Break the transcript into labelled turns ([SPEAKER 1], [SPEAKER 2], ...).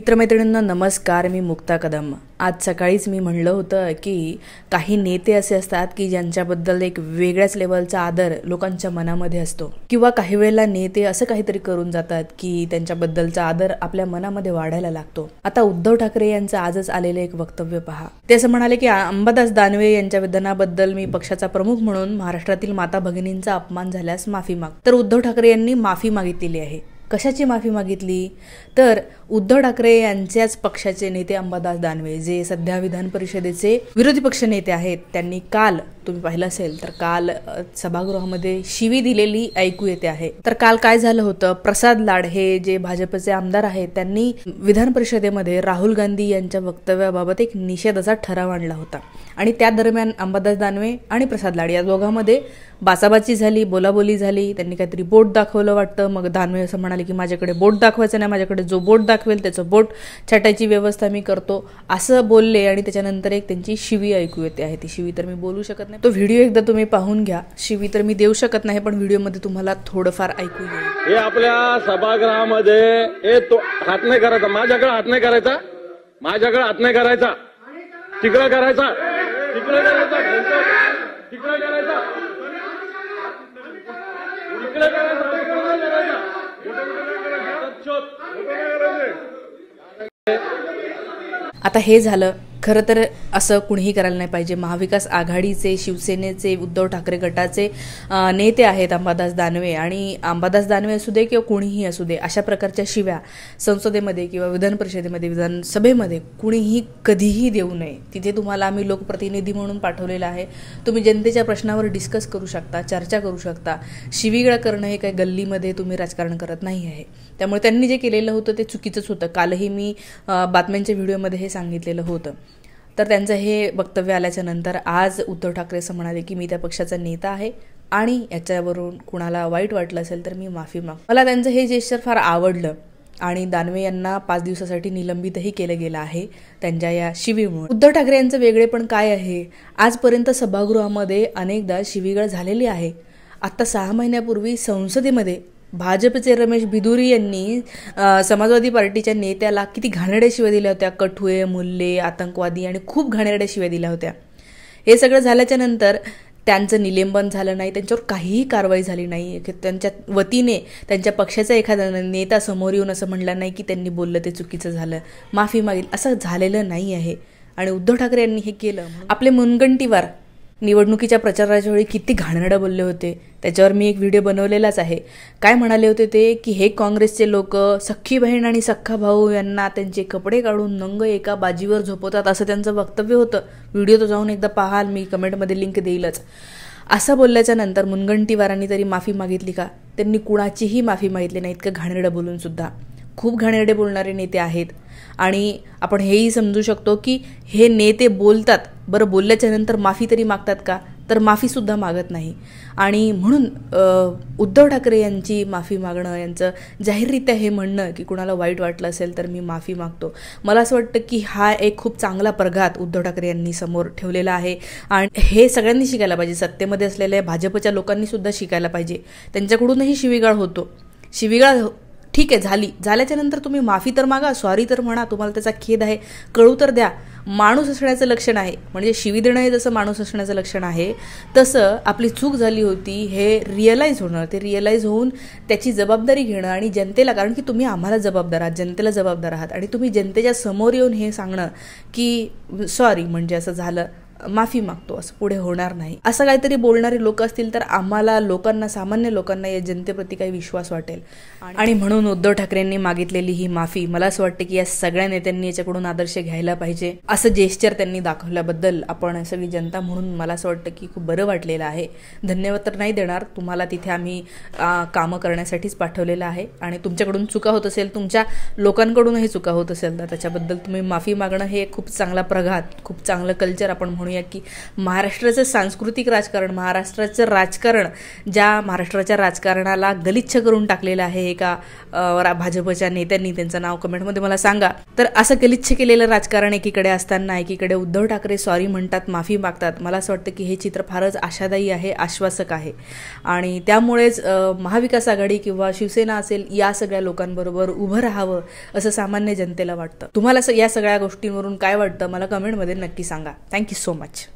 [SPEAKER 1] मित्रमैत्रिणींना नमस्कार. मी मुक्ता कदम. आज सकाळीच मी म्हणलं होतं की काही नेते असे असतात की ज्यांच्याबद्दल एक वेगळ्याच लेवलचा आदर लोकांच्या मनामध्ये असतो, किंवा काही वेळेला नेते असं काहीतरी करून जातात की त्यांच्याबद्दलचा आदर आपल्या मनामध्ये वाढायला लागतो. आता उद्धव ठाकरे यांचं आजच आलेलं एक वक्तव्य पहा. ते असं म्हणाले की अंबादास दानवे यांच्या विधानाबद्दल मी पक्षाचा प्रमुख म्हणून महाराष्ट्रातील माता भगिनींचा अपमान झाल्यास माफी माग. तर उद्धव ठाकरे यांनी माफी मागितलेली आहे. कशाची माफी मागितली? तर उद्धव ठाकरे यांच्याच पक्षाचे नेते अंबादास दानवे, जे सध्या विधान परिषदेचे विरोधी पक्ष नेते आहेत, त्यांनी काल, तुम्ही पाहिलं असेल तर काल सभागृहामध्ये शिवी दिलेली ऐकू येते आहे. तर काल काय झालं होतं, प्रसाद लाड हे जे भाजपचे आमदार आहेत, त्यांनी विधान परिषदेमध्ये राहुल गांधी यांच्या वक्तव्याबाबत एक निषेधाचा ठराव आणला होता. आणि त्या दरम्यान अंबादास दानवे आणि प्रसाद लाड या दोघांमध्ये बाचाबाची झाली, बोलाबोली झाली. त्यांनी काहीतरी बोट दाखवलं वाटतं. मग दानवे असं म्हणाले की माझ्याकडे बोट दाखवायचं नाही, माझ्याकडे जो बोट दाखवेल त्याचं बोट छाटायची व्यवस्था मी करतो, असं बोलले. आणि त्याच्यानंतर एक त्यांची शिवी ऐकू येते आहे. ती शिवी तर मी बोलू शकत नाही, तो व्हिडिओ एकदा तुम्ही पाहून घ्या. शिवी तर मी देऊ शकत नाही, पण व्हिडिओमध्ये तुम्हाला थोडंफार ऐकू येईल.
[SPEAKER 2] हे आपल्या सभागृहामध्ये तो हात नाही करायचा, माझ्याकडे हात नाही करायचा, माझ्याकडे हात नाही करायचा, तिकडे करायचा, तिकडे करायचा, तिकडे करायचा, तिकडे करायचा.
[SPEAKER 1] आता हे झालं. खरं तर असं कुणीही करायला नाही पाहिजे. महाविकास आघाडीचे, शिवसेनेचे, उद्धव ठाकरे गटाचे नेते आहेत अंबादास दानवे, आणि अंबादास दानवे असू दे किंवा कुणीही असू दे, अशा प्रकारच्या शिव्या संसदेमध्ये किंवा विधान परिषदेमध्ये, विधानसभेमध्ये कुणीही कधीही देऊ नये. तिथे तुम्हाला आम्ही लोकप्रतिनिधी म्हणून पाठवलेलं आहे. तुम्ही जनतेच्या प्रश्नावर डिस्कस करू शकता, चर्चा करू शकता. शिवीगाळ करणं हे काही गल्लीमध्ये तुम्ही राजकारण करत नाही आहे. त्यामुळे त्यांनी जे केलेलं होतं ते चुकीचंच होतं. कालही मी बातम्यांच्या व्हिडिओमध्ये हे सांगितलेलं होतं. तर त्यांचं हे वक्तव्य आल्याच्या नंतर आज उद्धव ठाकरे असं म्हणाले की मी त्या पक्षाचा नेता आहे आणि याच्यावरून कुणाला वाईट वाटलं असेल तर मी माफी माग. मला त्यांचं हे जेस्चर फार आवडलं. आणि दानवे यांना 5 दिवसासाठी निलंबितही केलं गेलं आहे त्यांच्या या शिवीमुळे. उद्धव ठाकरे यांचं वेगळेपण काय आहे? आजपर्यंत सभागृहामध्ये अनेकदा शिवीगाळ झालेली आहे. आता 6 महिन्यापूर्वी संसदेमध्ये भाजपचे रमेश बिधुरी यांनी समाजवादी पार्टीच्या नेत्याला किती घाणेरड्या शिव्या दिल्या होत्या. कठुए, मुल्ले, आतंकवादी आणि खूप घाणेरड्या शिव्या दिल्या होत्या. हे सगळं झाल्याच्या नंतर त्यांचं निलंबन झालं नाही, त्यांच्यावर काहीही कारवाई झाली नाही. त्यांच्या वतीने त्यांच्या पक्षाचा एखादा नेता समोर येऊन असं म्हणलं नाही की त्यांनी बोललं ते चुकीचं झालं, माफी मागेल, असं झालेलं नाही आहे. आणि उद्धव ठाकरे यांनी हे केलं. आपले मुनगंटीवार निवडणुकीच्या प्रचाराच्या वेळी किती घाणेरडं बोलले होते, त्याच्यावर मी एक व्हिडिओ बनवलेलाच आहे. काय म्हणाले होते ते की हे काँग्रेसचे लोक सख्खी बहीण आणि सख्खा भाऊ यांना त्यांचे कपडे काढून नंग एका बाजीवर झोपवतात, असं त्यांचं वक्तव्य होतं. व्हिडिओ तो जाऊन एकदा पाहाल, मी कमेंटमध्ये लिंक देईलच. असं बोलल्याच्या नंतर मुनगंटीवारांनी तरी माफी मागितली का? त्यांनी कुणाचीही माफी मागितली नाही. इतकं घाणेरडं बोलून सुद्धा खूप घाणेरडे बोलणारे नेते आहेत. आणि आपण हेही समजू शकतो की हे नेते बोलतात, बरं बोलल्याच्या नंतर माफी तरी मागतात का? तर माफीसुद्धा मागत नाही. आणि म्हणून उद्धव ठाकरे यांची माफी मागणं, यांचं जाहीररित्या हे म्हणणं की कुणाला वाईट वाटलं असेल तर मी माफी मागतो, मला असं वाटतं की हा एक खूप चांगला प्रघात उद्धव ठाकरे यांनी समोर ठेवलेला आहे. आणि हे सगळ्यांनी शिकायला पाहिजे. सत्तेमध्ये असलेल्या भाजपच्या लोकांनी सुद्धा शिकायला पाहिजे. त्यांच्याकडूनही शिवीगाळ होतो. शिवीगाळ ठीक आहे, झाल्याच्या नंतर तुम्ही माफी तर मागा, सॉरी तर म्हणा, तुम्हाला त्याचा खेद आहे, कळू तर द्या. माणूस असण्याचं लक्षण आहे. म्हणजे शिवी देणं हे जसं माणूस असण्याचं लक्षण आहे, तसं आपली चूक झाली होती हे रिअलाईज होणं, ते रिअलाईज होऊन त्याची जबाबदारी घेणं आणि जनतेला, कारण की तुम्ही आम्हाला जबाबदार आहात, जनतेला जबाबदार आहात, आणि तुम्ही जनतेच्या समोर येऊन हे सांगणं की सॉरी, म्हणजे असं झालं, माफी मागतो, असं पुढे होणार नाही, असं काहीतरी बोलणारे लोक असतील तर आम्हाला लोकांना, सामान्य लोकांना या जनतेप्रती काही विश्वास वाटेल. आणि म्हणून उद्धव ठाकरेंनी मागितलेली ही माफी, मला असं वाटतं की या सगळ्या नेत्यांनी याच्याकडून आदर्श घ्यायला पाहिजे. असं जेस्चर त्यांनी दाखवल्याबद्दल आपण सगळी जनता म्हणून मला असं वाटतं की खूप बरं वाटलेलं आहे. धन्यवाद तर नाही देणार, तुम्हाला तिथे आम्ही कामं करण्यासाठीच पाठवलेलं आहे. आणि तुमच्याकडून चुका होत असेल, तुमच्या लोकांकडूनही चुका होत असेल तर त्याच्याबद्दल तुम्ही माफी मागणं हे खूप चांगला प्रघात, खूप चांगलं कल्चर आपण म्हणू म्हणूया की महाराष्ट्राचं सांस्कृतिक राजकारण, महाराष्ट्राचं राजकारण ज्या महाराष्ट्राच्या राजकारणाला गलिच्छ करून टाकलेलं आहे एका भाजपच्या नेत्यांनी, त्यांचं नाव कमेंटमध्ये मला सांगा. तर असं गलिच्छ केलेलं राजकारण एकीकडे असताना एकीकडे उद्धव ठाकरे सॉरी म्हणतात, माफी मागतात. मला असं वाटतं की हे चित्र फारच आशादायी आहे, आश्वासक आहे. आणि त्यामुळेच महाविकास आघाडी किंवा शिवसेना असेल या सगळ्या लोकांबरोबर उभं राहावं असं सामान्य जनतेला वाटतं. तुम्हाला या सगळ्या गोष्टींवरून काय वाटतं मला कमेंटमध्ये नक्की सांगा. Thank you so much.